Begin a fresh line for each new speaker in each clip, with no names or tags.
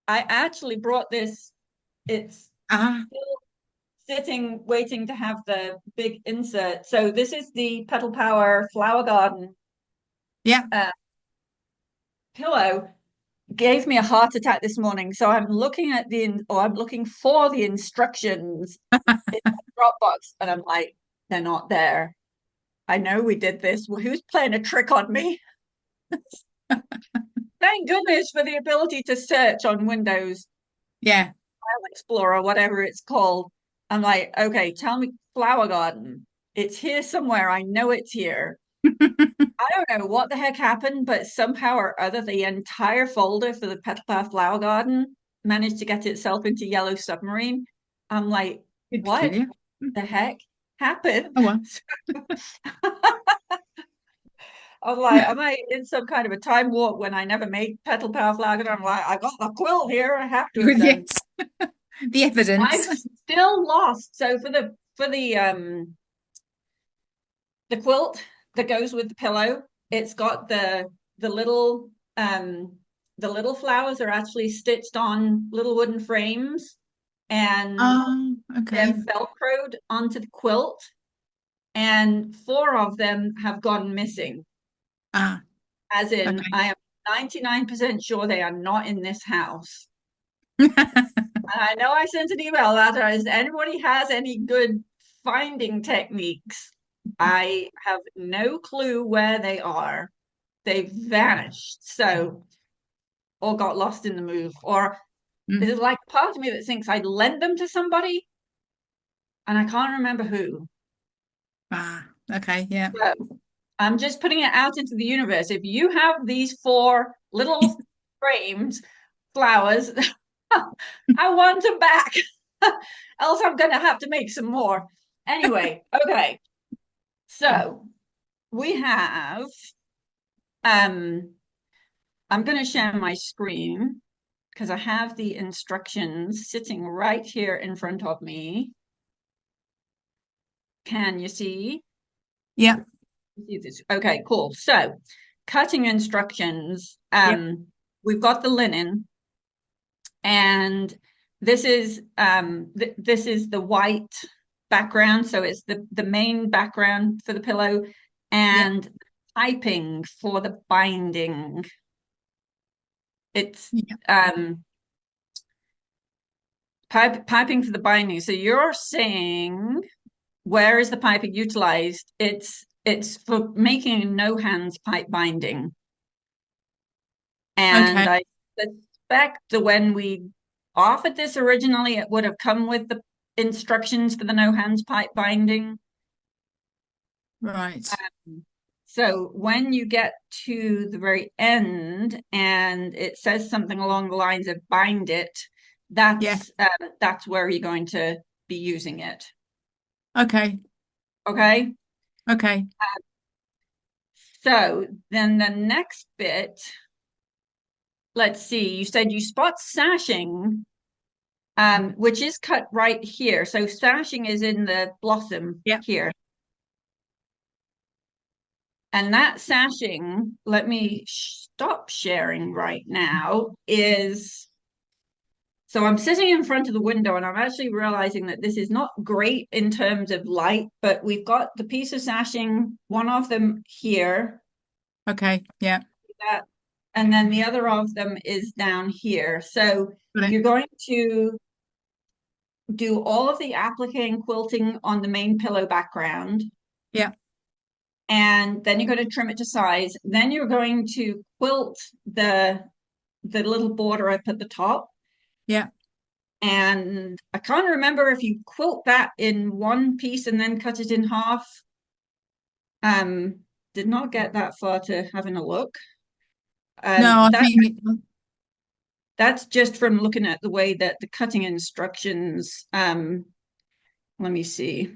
I actually brought this. It's
Ah,
still sitting, waiting to have the big insert. So this is the Petal Power Flower Garden
yeah.
uh, pillow. Gave me a heart attack this morning. So I'm looking at or I'm looking for the instructions in Dropbox, and I'm like, they're not there. I know we did this. Well, who's playing a trick on me? Thank goodness for the ability to search on Windows
Yeah.
File Explorer, whatever it's called. I'm like, okay, tell me flower garden. It's here somewhere. I know it's here. I don't know what the heck happened, but somehow or other, the entire folder for the Petal Power Flower Garden managed to get itself into Yellow Submarine. I'm like,
Bit
what
peculiar.
the heck happened?
Oh well.
I'm like, am I in some kind of a time warp when I never made Petal Power Flower Garden? I'm like, I got the quilt here. I have to have
Yes.
done.
The
I'm
evidence.
still lost. So the quilt that goes with the pillow, it's got the little um the little flowers are actually stitched on little wooden frames, and
Oh,
they're
okay.
velcroed onto the quilt, and four of them have gone missing.
Ah,
As in,
okay.
I am 99% sure they are not in this house. And I know I sent an email out. Is anybody has any good finding techniques? I have no clue where they are. They've vanished. So, or got lost in the move. Or
Mm.
there's like part of me that thinks I'd lent them to somebody and I can't remember who.
Ah, okay. Yeah.
So I'm just putting it out into the universe. If you have these four little framed flowers, I want them back. Else I'm going to have to make some more. Anyway, okay. So we have, um, I'm going to share my screen because I have the instructions sitting right here in front of me. Can you see?
Yeah.
See this? Okay, cool. So cutting instructions.
Yep.
We've got the linen, and this is the white background, so it's the main background for the pillow,
Yeah.
and piping for the binding. It's
Yeah.
um piping for the binding. So you're saying, where is the piping utilized? It's for making a no hands pipe binding. And
Okay.
I suspect that when we offered this originally, it would have come with the instructions for the no hands pipe binding.
Right.
So when you get to the very end and it says something along the lines of bind it,
Yeah.
that's where you're going to be using it.
Okay.
Okay.
Okay.
So then the next bit, let's see, you said you spot sashing, which is cut right here. So sashing is in the blossom
Yeah.
here. And that sashing, let me stop sharing right now, is so I'm sitting in front of the window and I'm actually realizing that this is not great in terms of light, but we've got the piece of sashing, one of them here,
Okay. Yeah.
that, and then the other of them is down here. So
Got it.
you're going to do all of the applique and quilting on the main pillow background,
Yeah.
and then you're going to trim it to size. Then you're going to quilt the little border up at the top.
Yeah.
And I can't remember if you quilt that in one piece and then cut it in half. Um, did not get that far to having a look.
No, I
That
think
that's just from looking at the way that the cutting instructions. Let me see.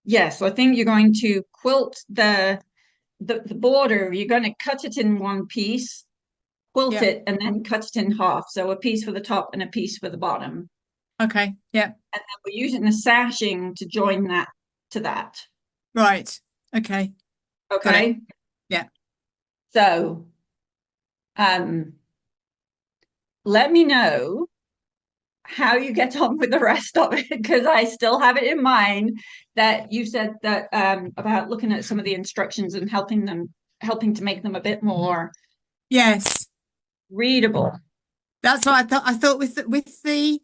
Yes, I think you're going to quilt the border. You're going to cut it in one piece, quilt
yeah.
it, and then cut it in half. So a piece for the top and a piece for the bottom.
Okay. Yeah.
And then we're using the sashing to join that to that.
Right. Okay. Got it.
Okay.
Yeah.
So, um, let me know how you get on with the rest of it because I still have it in mind that you said that about looking at some of the instructions and helping to make them a bit more
Yes.
readable.
That's what I thought. I thought with the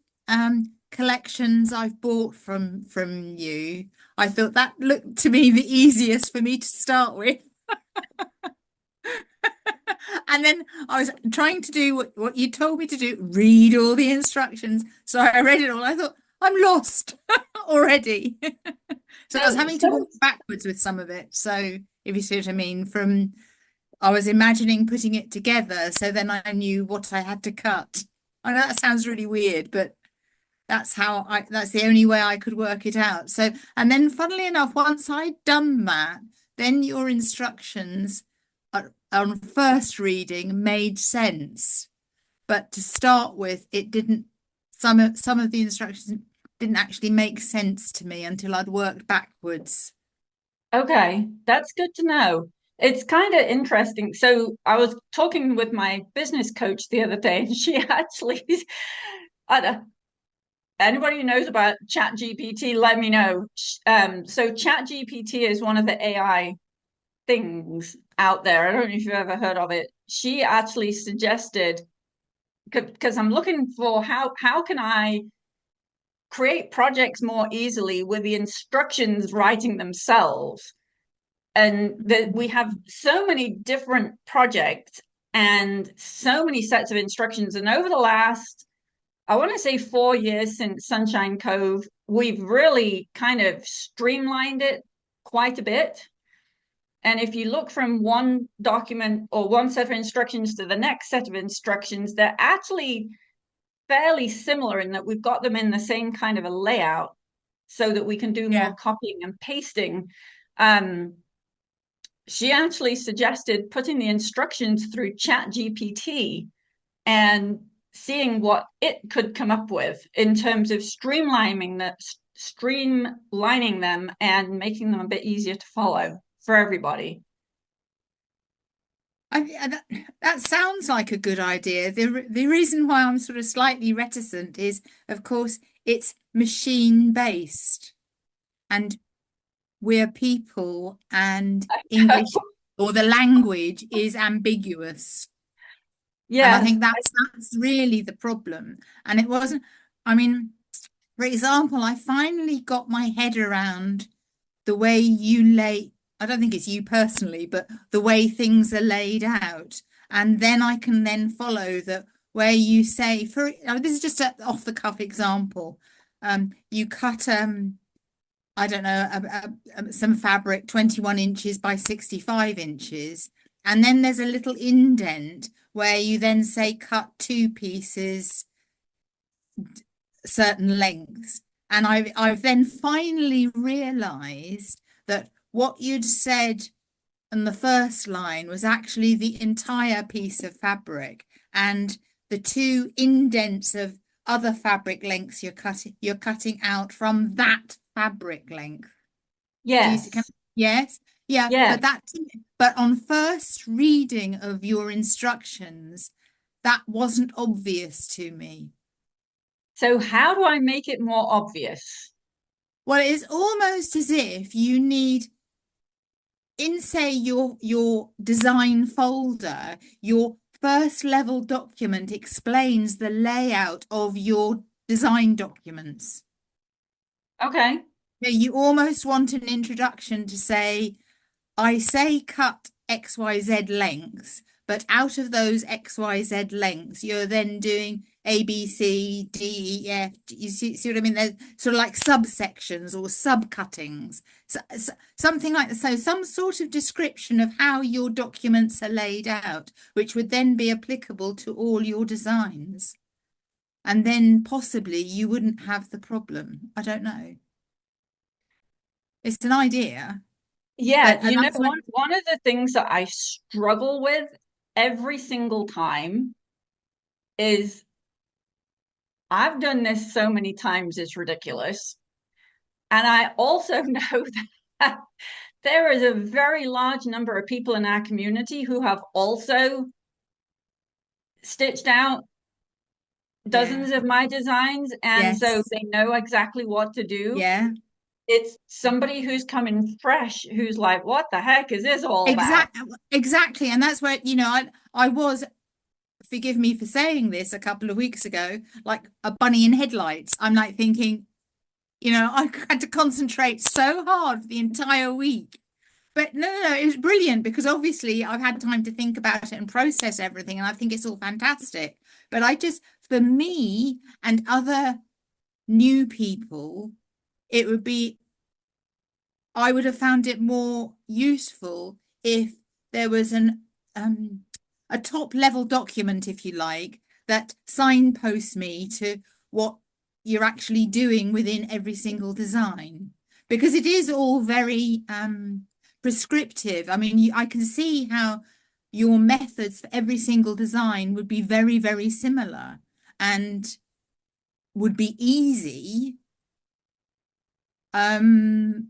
collections I've bought from you, I thought that looked to me the easiest for me to start with. And then I was trying to do what you told me to do, read all the instructions. So I read it all. I thought, I'm lost already. So I was
So,
having to
so
walk backwards with some of it. So if you see what I mean, from I was imagining putting it together, so then I knew what I had to cut. I know that sounds really weird, but that's the only way I could work it out. So, and then funnily enough, once I'd done that, then your instructions on first reading made sense. But to start with, it didn't, some of the instructions didn't actually make sense to me until I'd worked backwards.
okay, that's good to know. It's kind of interesting. So I was talking with my business coach the other day, and she actually, I don't, anybody who knows about Chat GPT, let me know. So Chat GPT is one of the AI things out there. I don't know if you've ever heard of it. She actually suggested because I'm looking for how can I create projects more easily with the instructions writing themselves, and that we have so many different projects and so many sets of instructions, and over the last, I want to say, 4 years since Sunshine Cove, we've really kind of streamlined it quite a bit. And if you look from one document or one set of instructions to the next set of instructions, they're actually fairly similar in that we've got them in the same kind of a layout so that we can do more
Yeah.
copying and pasting. Um, she actually suggested putting the instructions through Chat GPT and seeing what it could come up with in terms of streamlining them and making them a bit easier to follow for everybody.
That sounds like a good idea. The reason why I'm sort of slightly reticent is, of course, it's machine based, and we're people, and English or the language is ambiguous. And I
Yes.
think that's really the problem. And it wasn't, I mean, for example, I finally got my head around the way you lay, I don't think it's you personally, but the way things are laid out. And then I can then follow the where you say, this is just an off the cuff example. You cut I don't know, some fabric 21 inches by 65 inches. And then there's a little indent where you then say cut two pieces certain lengths. And I've then finally realized that what you'd said in the first line was actually the entire piece of fabric, and the two indents of other fabric lengths you're cutting out from that fabric length. Do you see?
Yes.
Yes, yeah,
Yes.
but on first reading of your instructions, that wasn't obvious to me.
So how do I make it more obvious?
Well, it's almost as if you need, in say your design folder, your first level document explains the layout of your design documents.
Okay.
So you almost want an introduction to say, I say cut XYZ lengths, but out of those XYZ lengths, you're then doing A, B, C, D, E, F. You see what I mean? There's sort of like subsections or subcuttings, something like that. So some sort of description of how your documents are laid out, which would then be applicable to all your designs. And then possibly you wouldn't have the problem. I don't know. It's an idea, but
Yeah,
and that's what.
one of the things that I struggle with every single time is I've done this so many times, it's ridiculous. And I also know that there is a very large number of people in our community who have also stitched out
Yeah.
dozens of my designs, and so
Yes.
they know exactly what to do.
Yeah.
It's somebody who's coming fresh who's like, what the heck is this all about?
Exactly. And that's where, I was, forgive me for saying this a couple of weeks ago, like a bunny in headlights. I'm like thinking, I had to concentrate so hard for the entire week. But no, no, no, it was brilliant because obviously I've had time to think about it and process everything, and I think it's all fantastic. But for me and other new people, it would be I would have found it more useful if there was a top level document, if you like, that signposts me to what you're actually doing within every single design. Because it is all very prescriptive. I mean, I can see how your methods for every single design would be very, very similar and would be easy. Um,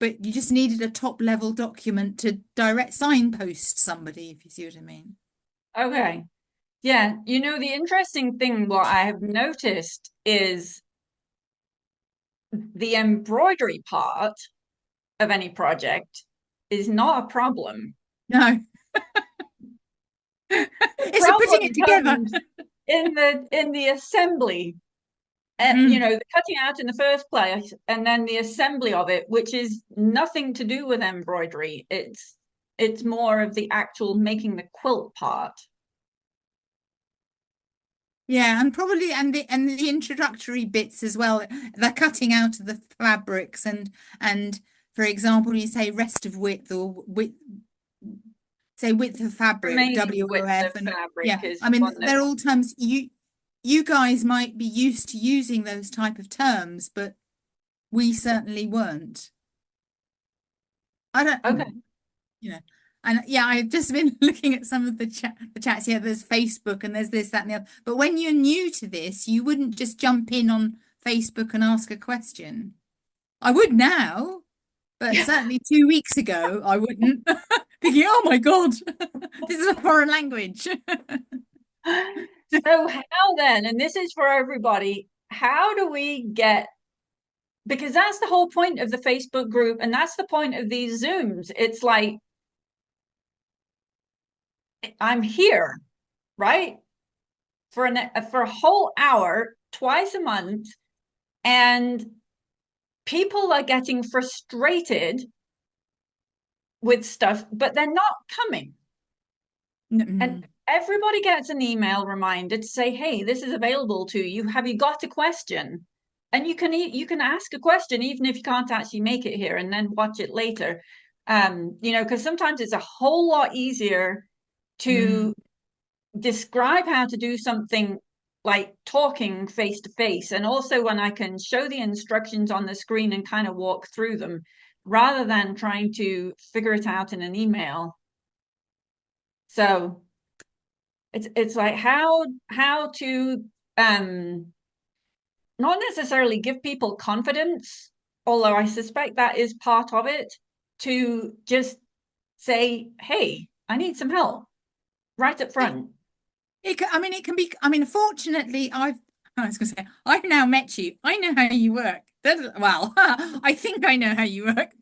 but you just needed a top level document to direct signpost somebody, if you see what I mean.
Okay. Yeah, the interesting thing, what I have noticed is the embroidery part of any project is not a problem.
No,
The
it's a putting
problem
it together.
comes in the assembly,
Mm.
the cutting out in the first place, and then the assembly of it, which is nothing to do with embroidery. It's more of the actual making the quilt part.
Yeah, and probably and the introductory bits as well. The cutting out of the fabrics and for example, you say rest of width or width, say width of fabric,
Remaining width
WOF,
of
and
fabric
yeah,
is
I mean
one that
they're all terms you guys might be used to using those type of terms, but we certainly weren't. I don't,
okay.
you know. And yeah, I've just been looking at some of the chats here. There's Facebook and there's this, that, and the other. But when you're new to this, you wouldn't just jump in on Facebook and ask a question. I would now, but certainly 2 weeks ago, I wouldn't. Thinking, oh my God, this is a foreign language.
So how then, and this is for everybody, how do we get, because that's the whole point of the Facebook group and that's the point of these Zooms. It's like I'm here, right? For a whole hour, twice a month, and people are getting frustrated with stuff, but they're not coming. And
Mm,
everybody gets an email reminder to say, "Hey, this is available to you. Have you got a question?" And you can ask a question even if you can't actually make it here, and then watch it later. Because sometimes it's a whole lot easier
mm.
to describe how to do something like talking face to face, and also when I can show the instructions on the screen and kind of walk through them, rather than trying to figure it out in an email. So it's like how to not necessarily give people confidence, although I suspect that is part of it, to just say, "Hey, I need some help," right up
It,
front.
I mean, it can be, I mean, fortunately, I was going to say, I've now met you. I know how you work. Well, I think I know how you work.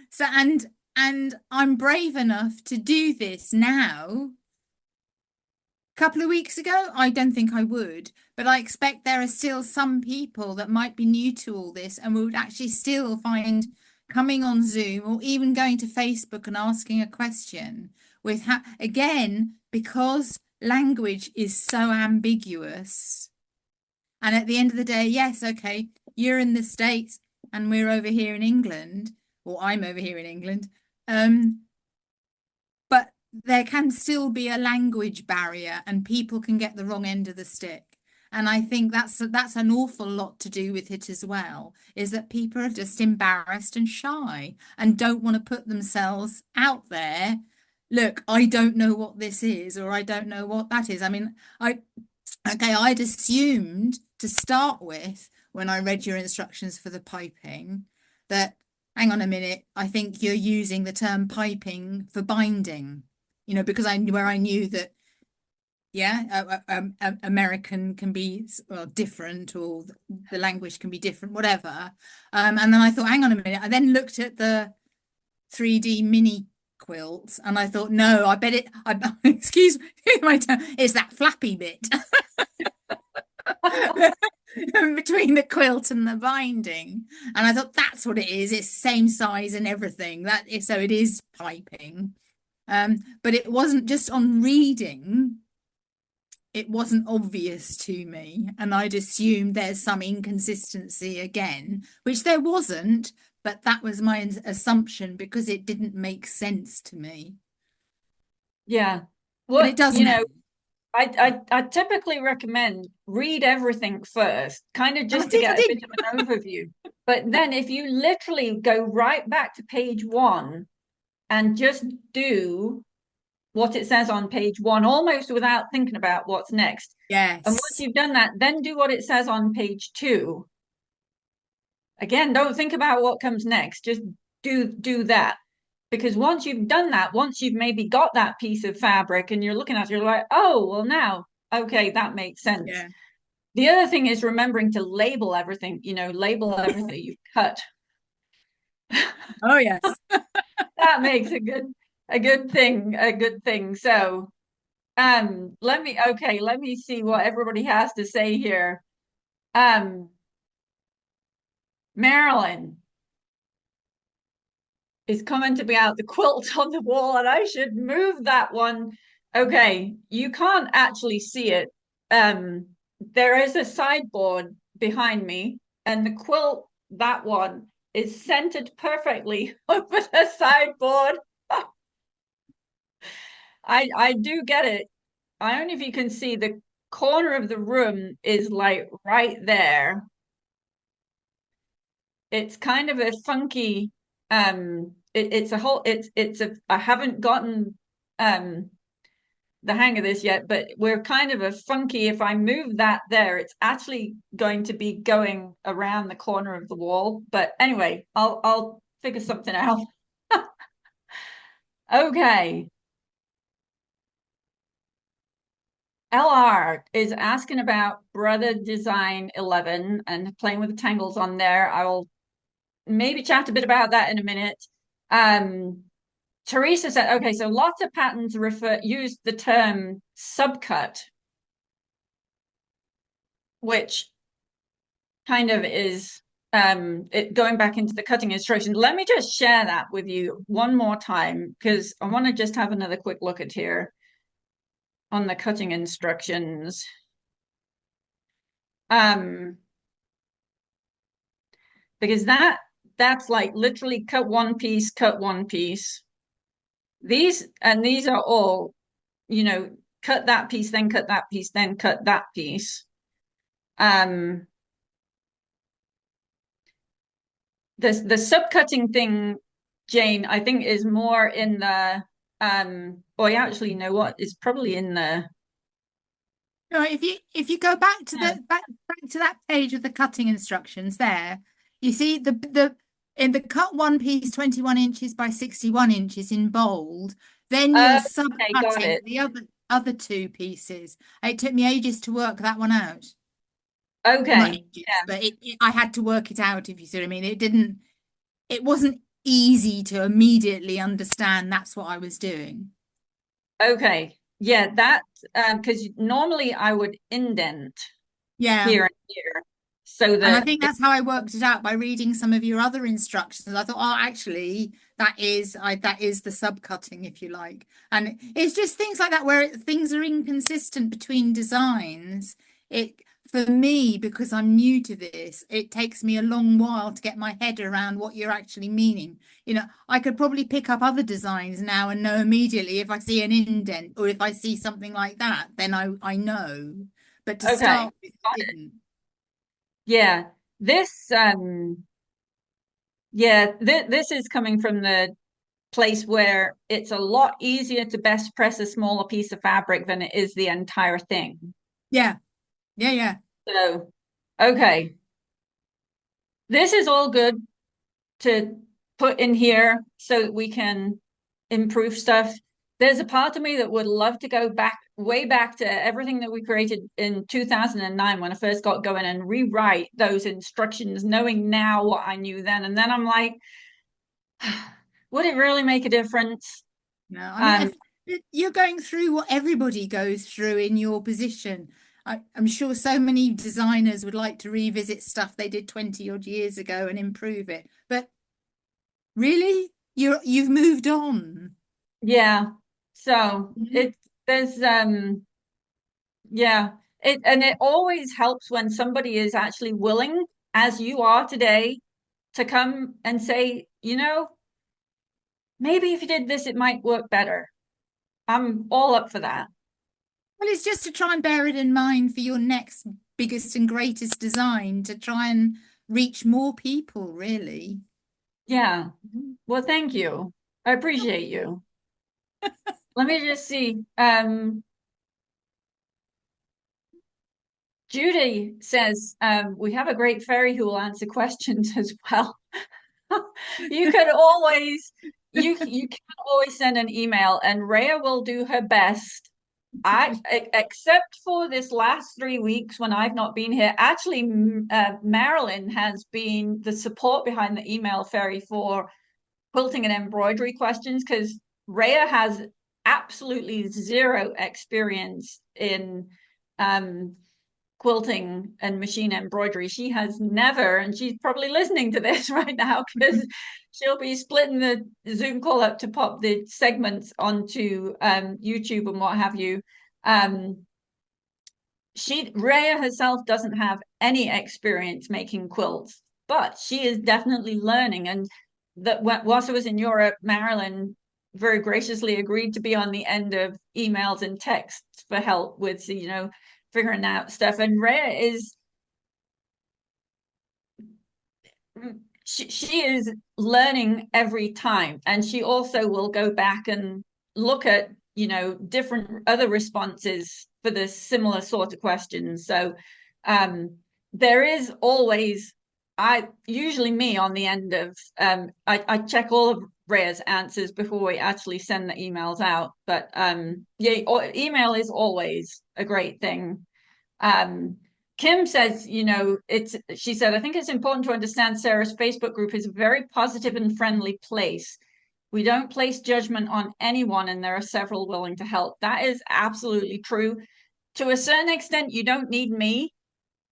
So and I'm brave enough to do this now. A couple of weeks ago, I don't think I would, but I expect there are still some people that might be new to all this and would actually still find coming on Zoom or even going to Facebook and asking a question with again, because language is so ambiguous. And at the end of the day, yes, okay, you're in the States and we're over here in England, or I'm over here in England. Um, but there can still be a language barrier and people can get the wrong end of the stick. And I think that's an awful lot to do with it as well, is that people are just embarrassed and shy and don't want to put themselves out there. Look, I don't know what this is, or I don't know what that is. I mean, I'd assumed to start with when I read your instructions for the piping that, hang on a minute, I think you're using the term piping for binding, because where I knew that Yeah, American can be well, different, or the language can be different, whatever. And then I thought, hang on a minute. I then looked at the 3D mini quilt, and I thought, no, I bet excuse my term, it's that flappy bit between the quilt and the binding. And I thought that's what it is. It's the same size and everything. That is, so it is piping. But it wasn't just on reading. It wasn't obvious to me, and I'd assumed there's some inconsistency again, which there wasn't, but that was my assumption because it didn't make sense to me.
Yeah.
But it
What,
does now.
I typically recommend read everything first, kind of
And
just to
I
get a bit
did.
of an overview. But then if you literally go right back to page one and just do what it says on page one, almost without thinking about what's next. And once
Yes.
you've done that, then do what it says on page two. Again, don't think about what comes next. Just do that. Because once you've done that, once you've maybe got that piece of fabric and you're looking at it, you're like, oh, well, now, okay, that makes sense.
Yeah.
The other thing is remembering to label everything, label everything you've cut.
Oh, yes.
That makes a good thing. So, let me see what everybody has to say here. Um, Marilyn is coming to be out the quilt on the wall, and I should move that one. Okay, you can't actually see it. There is a sideboard behind me, and the quilt, that one, is centered perfectly over the sideboard. I do get it. I don't know if you can see the corner of the room is like right there. It's kind of a funky it's a whole it's a I haven't gotten um the hang of this yet, but we're kind of a funky. If I move that there, it's actually going to be going around the corner of the wall. But anyway, I'll figure something out. Okay. LR is asking about Brother Design 11 and playing with the tangles on there. I'll maybe chat a bit about that in a minute. Um, Teresa said, okay, so lots of patterns use the term subcut, which kind of is it going back into the cutting instructions. Let me just share that with you one more time because I want to just have another quick look at here on the cutting instructions. Um, because that's like literally cut one piece, cut one piece. These are all, cut that piece, then cut that piece, then cut that piece. Um, the subcutting thing, Jane, I think is more in the or actually, you know what, is probably in the
No, if you go back to
uh,
the back to that page of the cutting instructions there, you see the in the cut one piece 21 inches by 61 inches in bold, then you're
okay, got
subcutting
it.
the other two pieces. It took me ages to work that one out. Well, not
Okay.
ages, but I had to work it out, if you see what I mean. It wasn't easy to immediately understand that's what I was doing.
Okay. Yeah, that because normally I would indent
Yeah.
here and here so
And I
that
think that's how I worked it out by reading some of your other instructions. I thought, oh, actually, that is the subcutting, if you like. And it's just things like that where things are inconsistent between designs. It For me, because I'm new to this, it takes me a long while to get my head around what you're actually meaning. I could probably pick up other designs now and know immediately if I see an indent or if I see something like that, then I know. But to
okay.
start with, I didn't.
Yeah. This this is coming from the place where it's a lot easier to best press a smaller piece of fabric than it is the entire thing.
Yeah. Yeah, yeah.
So, okay, this is all good to put in here so that we can improve stuff. there's a part of me that would love to go back, way back to everything that we created in 2009 when I first got going and rewrite those instructions, knowing now what I knew then. And then I'm like, would it really make a difference?
No, I mean,
Um,
you're going through what everybody goes through in your position. I'm sure so many designers would like to revisit stuff they did 20 odd years ago and improve it. But really, you've moved on.
yeah. So
Mhm.
it there's yeah. It always helps when somebody is actually willing, as you are today, to come and say, maybe if you did this, it might work better. I'm all up for that.
Well, it's just to try and bear it in mind for your next biggest and greatest design to try and reach more people, really.
Yeah. Well, thank you. I appreciate you. Let me just see. Judy says, we have a great fairy who will answer questions as well. You could always, you can always send an email and Rhea will do her best. Except for this last 3 weeks when I've not been here, actually, Marilyn has been the support behind the email fairy for quilting and embroidery questions because Rhea has absolutely zero experience in um, quilting and machine embroidery. She has never, and she's probably listening to this right now because she'll be splitting the Zoom call up to pop the segments onto YouTube and what have you. Um, Rhea herself doesn't have any experience making quilts, but she is definitely learning. And that whilst I was in Europe, Marilyn very graciously agreed to be on the end of emails and texts for help with, figuring out stuff. And Rhea is she is learning every time, and she also will go back and look at different other responses for the similar sort of questions. So um there is always, I usually me on the end of I check all of Rhea's answers before we actually send the emails out, but yeah, email is always a great thing. um, Kim says, she said, I think it's important to understand Sarah's Facebook group is a very positive and friendly place. We don't place judgment on anyone, and there are several willing to help. That is absolutely true. To a certain extent, you don't need me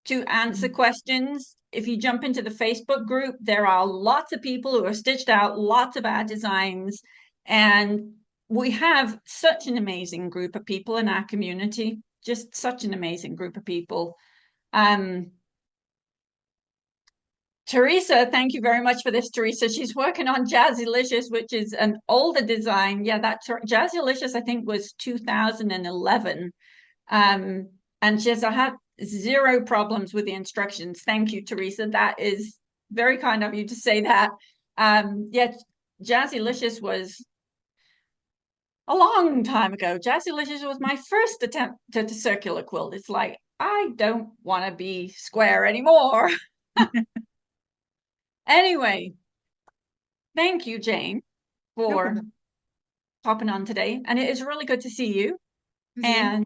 to answer questions. If you jump into the Facebook group, there are lots of people who are stitched out, lots of our designs, and we have such an amazing group of people in our community, just such an amazing group of people. um, Teresa, thank you very much for this, Teresa. She's working on Jazzylicious, which is an older design. Yeah, that's Jazzylicious, I think, was 2011. Um, and she says, I had zero problems with the instructions. Thank you, Teresa. That is very kind of you to say that. Yeah, Jazzylicious was a long time ago. Jazzylicious was my first attempt to circular quilt. It's like, I don't want to be square anymore. Anyway, thank you, Jane,
No
for
problem.
popping on today. And it is really good to see you.
Is you?
And